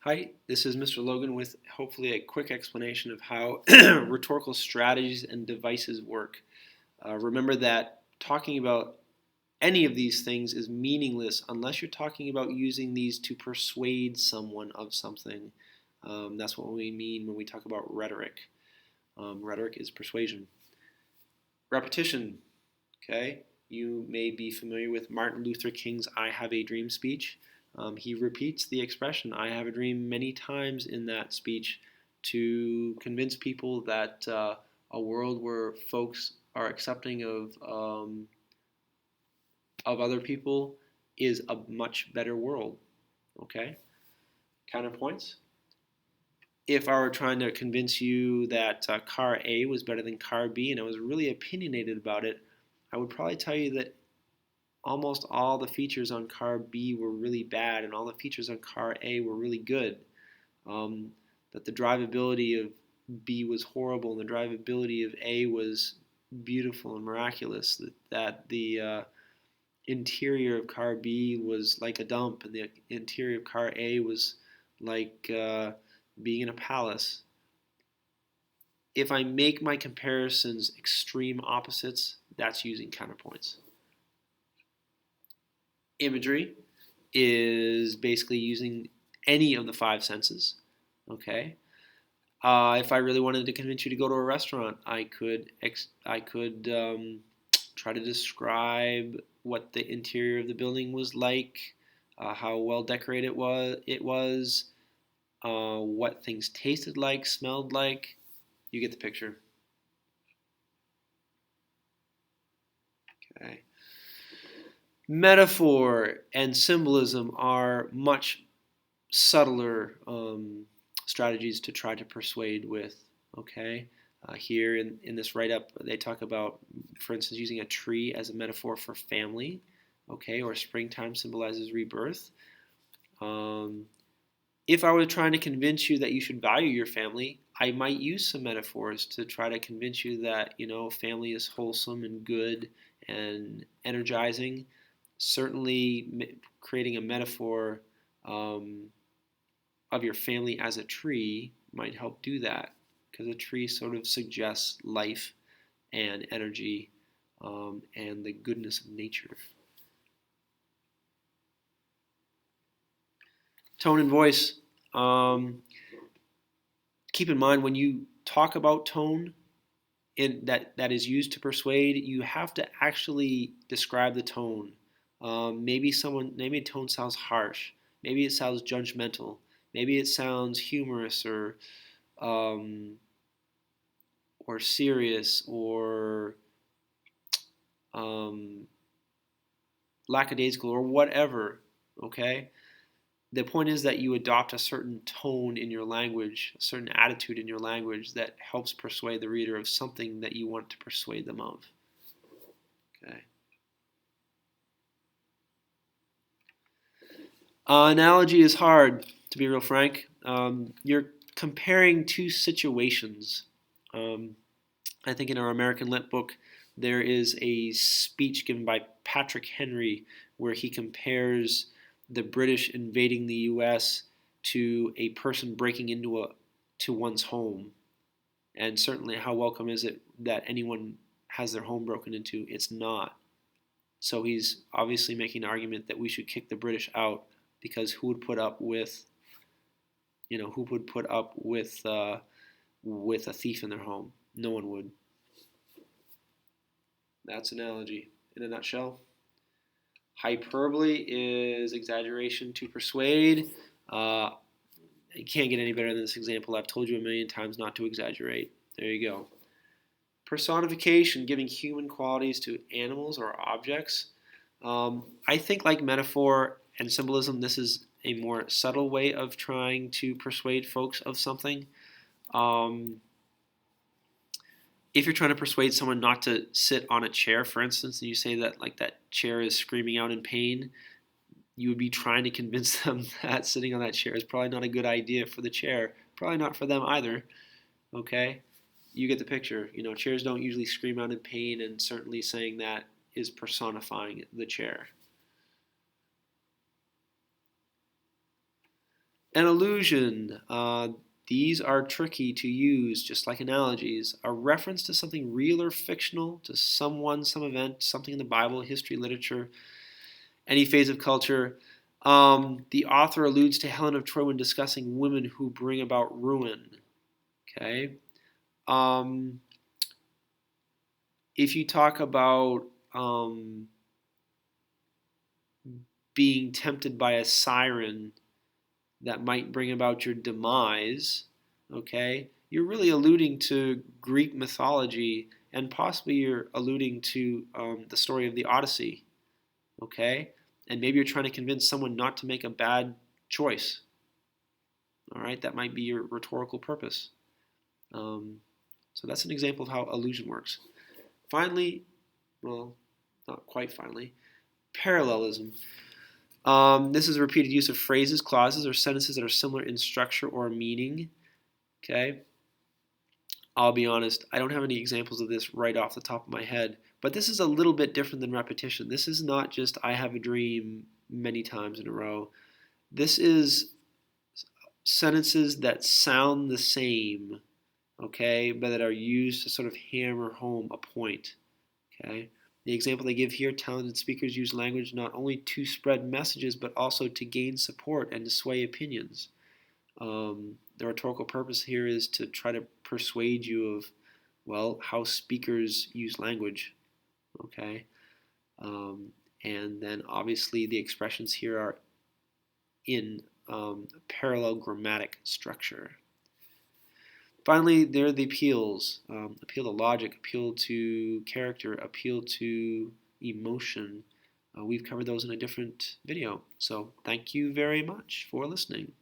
Hi, this is Mr. Logan with hopefully a quick explanation of how rhetorical strategies and devices work. Remember that talking about any of these things is meaningless unless you're talking about using these to persuade someone of something. That's what we mean when we talk about rhetoric. Rhetoric is persuasion. Repetition, okay? You may be familiar with Martin Luther King's I Have a Dream speech. He repeats the expression I have a dream many times in that speech to convince people that a world where folks are accepting of other people is a much better world. Okay? Counterpoints. If I were trying to convince you that car A was better than car B and I was really opinionated about it, I would probably tell you that almost all the features on car B were really bad and all the features on car A were really good. That the drivability of B was horrible and the drivability of A was beautiful and miraculous. That the interior of car B was like a dump and the interior of car A was like being in a palace. If I make my comparisons extreme opposites, that's using counterpoints. Imagery is basically using any of the five senses. Okay. If I really wanted to convince you to go to a restaurant, I could try to describe what the interior of the building was like, how well decorated it was, what things tasted like, smelled like. You get the picture. Okay. Metaphor and symbolism are much subtler strategies to try to persuade with. Okay, here in this write-up, they talk about, for instance, using a tree as a metaphor for family. Okay, or springtime symbolizes rebirth. If I were trying to convince you that you should value your family, I might use some metaphors to try to convince you that family is wholesome and good and energizing. Certainly, creating a metaphor of your family as a tree might help do that, because a tree sort of suggests life and energy and the goodness of nature. Tone and voice. Keep in mind when you talk about tone that is used to persuade, you have to actually describe the tone. Maybe a tone sounds harsh. Maybe it sounds judgmental. Maybe it sounds humorous um, or serious or um, lackadaisical or whatever. Okay. The point is that you adopt a certain tone in your language, a certain attitude in your language that helps persuade the reader of something that you want to persuade them of. Okay. Analogy is hard, to be real frank. You're comparing two situations. I think in our American Lit book, there is a speech given by Patrick Henry where he compares the British invading the U.S. to a person breaking into one's home. And certainly, how welcome is it that anyone has their home broken into? It's not. So he's obviously making an argument that we should kick the British out, because who would put up with, with a thief in their home? No one would. That's analogy in a nutshell. Hyperbole is exaggeration to persuade. You can't get any better than this example. I've told you a million times not to exaggerate. There you go. Personification, giving human qualities to animals or objects. I think, like metaphor and symbolism, this is a more subtle way of trying to persuade folks of something. If you're trying to persuade someone not to sit on a chair, for instance, and you say that like that chair is screaming out in pain, you would be trying to convince them that sitting on that chair is probably not a good idea for the chair. Probably not for them either. Okay? You get the picture. Chairs don't usually scream out in pain, and certainly saying that is personifying the chair. An allusion. These are tricky to use, just like analogies. A reference to something real or fictional, to someone, some event, something in the Bible, history, literature, any phase of culture. The author alludes to Helen of Troy when discussing women who bring about ruin. Okay. If you talk about being tempted by a siren that might bring about your demise, okay, you're really alluding to Greek mythology, and possibly you're alluding to the story of the Odyssey, okay? And maybe you're trying to convince someone not to make a bad choice, all right? That might be your rhetorical purpose. So that's an example of how allusion works. Finally, well, not quite finally, parallelism. This is a repeated use of phrases, clauses, or sentences that are similar in structure or meaning. Okay? I'll be honest, I don't have any examples of this right off the top of my head, but this is a little bit different than repetition. This is not just I have a dream many times in a row. This is sentences that sound the same, okay, but that are used to sort of hammer home a point. Okay? The example they give here, talented speakers use language not only to spread messages, but also to gain support and to sway opinions. The rhetorical purpose here is to try to persuade you of, well, how speakers use language. Okay? And then obviously the expressions here are in parallel grammatic structure. Finally, there are the appeals. Appeal to logic, appeal to character, appeal to emotion. We've covered those in a different video. So thank you very much for listening.